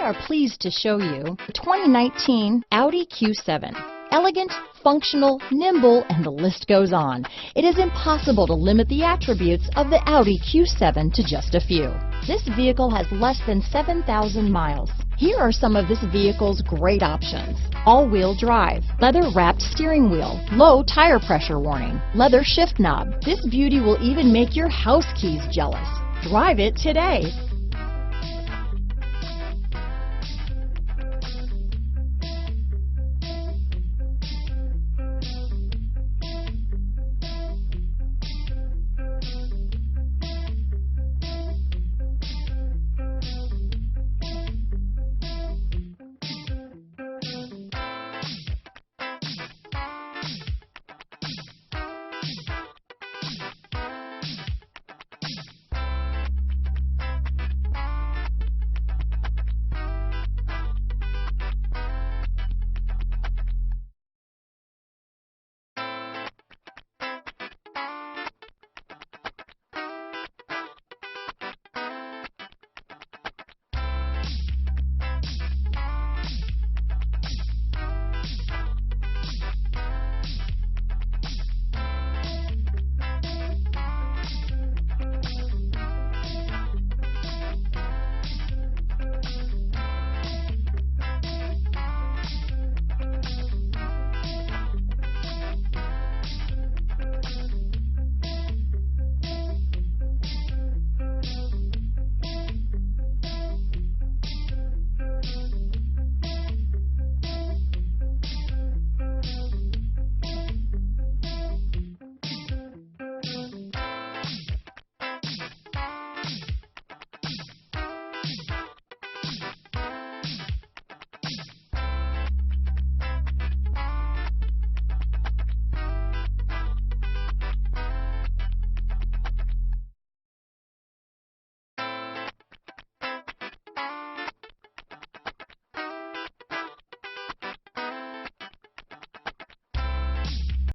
are pleased to show you the 2019 Audi Q7. Elegant, functional, nimble, and the list goes on. It is impossible to limit the attributes of the Audi Q7 to just a few. This vehicle has less than 7,000 miles. Here are some of this vehicle's great options: all-wheel drive, leather-wrapped steering wheel, low tire pressure warning, leather shift knob. This beauty will even make your house keys jealous. Drive it today.